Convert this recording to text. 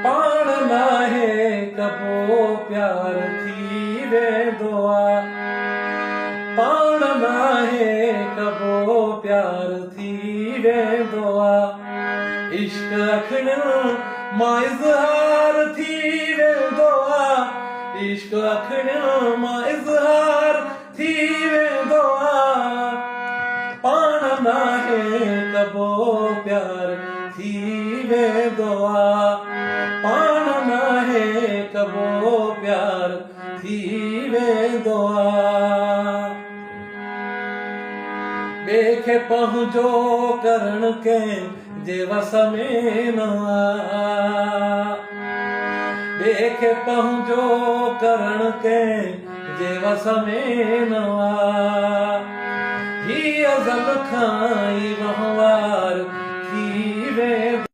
पाण नाहे कबो प्यार थी वेंदो आ, पाण नाहे कबो प्यार थी वेंदो आ। इश्क अखिणियुनि मां इज़हार थी वेंदो आ, इश्क अखिणियुनि मां इज़हार थी वेंदो आ। पाण नाहे कबो प्यार थी वेंदो आ, पाण नाहे कबो प्यार थी वेंदो आ। ॿिए खे पंहिंजो करण कंहिंजे वस में न आ, ॿिए खे पंहिंजो करण कंहिंजे वस में न आ। ही अज़ल खां ई वहिंवार थी वेंदो